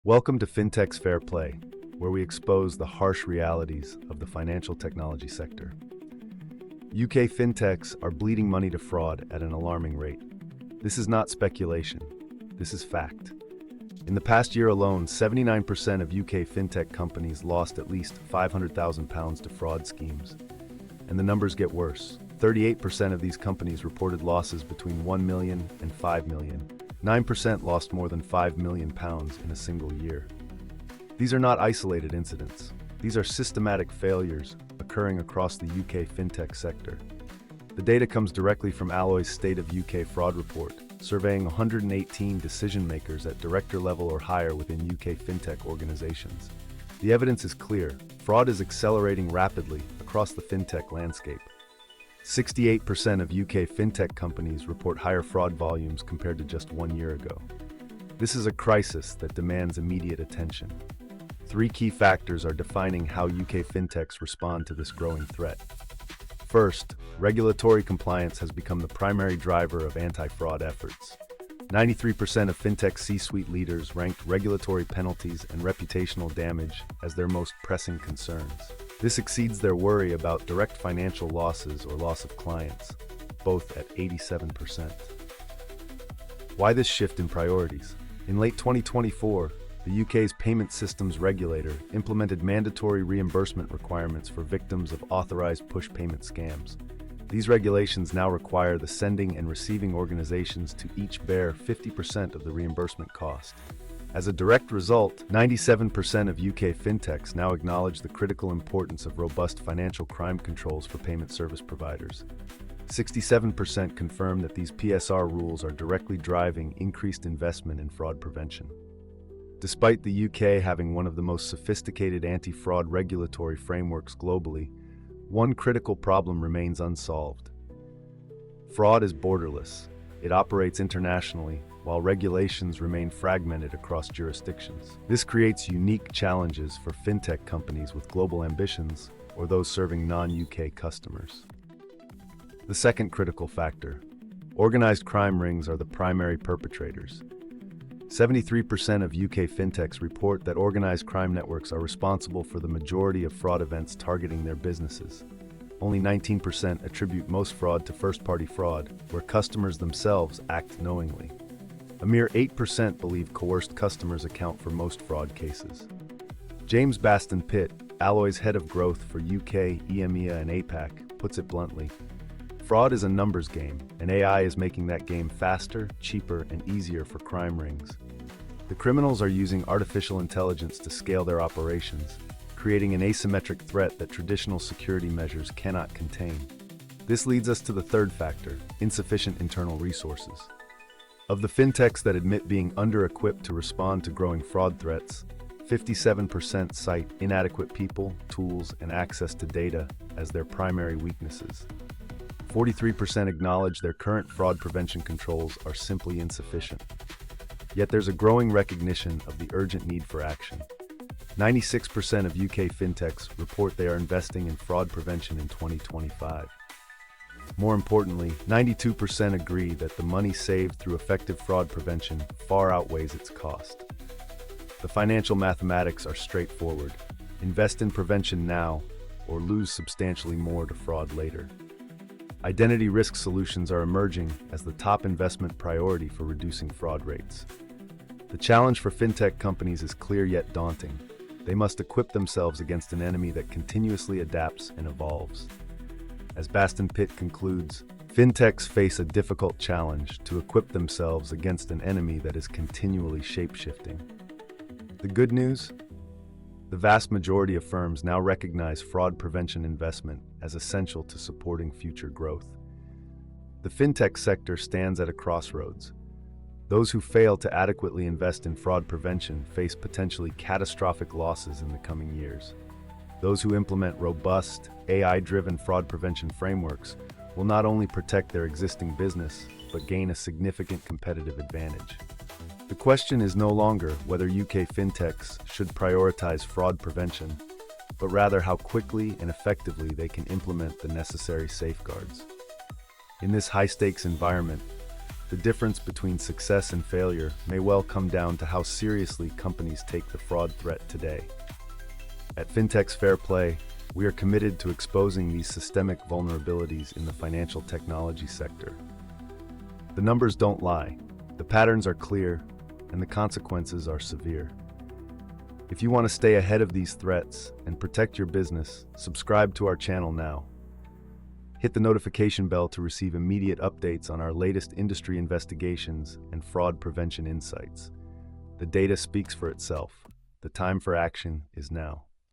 Welcome to Fintechs Fair, where we expose the harsh realities of the financial technology sector. UK fintechs are bleeding money to fraud at an alarming rate. This is not speculation, this is fact. In the past year alone, 79% of UK fintech companies lost at least £500,000 to fraud schemes. And the numbers get worse. 38% of these companies reported losses between 1 million and 5 million. 9% lost more than £5 million in a single year. These are not isolated incidents. These are systematic failures occurring across the UK fintech sector. The data comes directly from Alloy's State of UK Fraud Report, surveying 118 decision makers at director level or higher within UK fintech organizations. The evidence is clear. Fraud is accelerating rapidly across the fintech landscape. 68% of UK fintech companies report higher fraud volumes compared to just 1 year ago. This is a crisis that demands immediate attention. Three key factors are defining how UK fintechs respond to this growing threat. First, regulatory compliance has become the primary driver of anti-fraud efforts. 93% of fintech C-suite leaders ranked regulatory penalties and reputational damage as their most pressing concerns. This exceeds their worry about direct financial losses or loss of clients, both at 87%. Why this shift in priorities? In late 2024, the UK's payment systems regulator implemented mandatory reimbursement requirements for victims of authorized push payment scams. These regulations now require the sending and receiving organizations to each bear 50% of the reimbursement cost. As a direct result, 97% of UK fintechs now acknowledge the critical importance of robust financial crime controls for payment service providers. 67% confirm that these PSR rules are directly driving increased investment in fraud prevention. Despite the UK having one of the most sophisticated anti-fraud regulatory frameworks globally, one critical problem remains unsolved. Fraud is borderless. It operates internationally, while regulations remain fragmented across jurisdictions. This creates unique challenges for fintech companies with global ambitions or those serving non-UK customers. The second critical factor: organized crime rings are the primary perpetrators. 73% of UK fintechs report that organized crime networks are responsible for the majority of fraud events targeting their businesses. Only 19% attribute most fraud to first-party fraud, where customers themselves act knowingly. A mere 8% believe coerced customers account for most fraud cases. James Baston Pitt, Alloy's head of growth for UK, EMEA, and APAC, puts it bluntly: fraud is a numbers game, and AI is making that game faster, cheaper, and easier for crime rings. The criminals are using artificial intelligence to scale their operations, creating an asymmetric threat that traditional security measures cannot contain. This leads us to the third factor: insufficient internal resources. Of the fintechs that admit being under-equipped to respond to growing fraud threats, 57% cite inadequate people, tools, and access to data as their primary weaknesses. 43% acknowledge their current fraud prevention controls are simply insufficient. Yet there's a growing recognition of the urgent need for action. 96% of UK fintechs report they are investing in fraud prevention in 2025. More importantly, 92% agree that the money saved through effective fraud prevention far outweighs its cost. The financial mathematics are straightforward: invest in prevention now, or lose substantially more to fraud later. Identity risk solutions are emerging as the top investment priority for reducing fraud rates. The challenge for fintech companies is clear yet daunting. They must equip themselves against an enemy that continuously adapts and evolves. As Baston Pitt concludes, fintechs face a difficult challenge to equip themselves against an enemy that is continually shape-shifting. The good news? The vast majority of firms now recognize fraud prevention investment as essential to supporting future growth. The fintech sector stands at a crossroads. Those who fail to adequately invest in fraud prevention face potentially catastrophic losses in the coming years. Those who implement robust, AI-driven fraud prevention frameworks will not only protect their existing business, but gain a significant competitive advantage. The question is no longer whether UK fintechs should prioritize fraud prevention, but rather how quickly and effectively they can implement the necessary safeguards. In this high-stakes environment, The difference between success and failure may well come down to how seriously companies take the fraud threat today. At Fintechs Fair, we are committed to exposing these systemic vulnerabilities in the financial technology sector. The numbers don't lie, the patterns are clear, and the consequences are severe. If you want to stay ahead of these threats and protect your business, subscribe to our channel now. Hit the notification bell to receive immediate updates on our latest industry investigations and fraud prevention insights. The data speaks for itself. The time for action is now.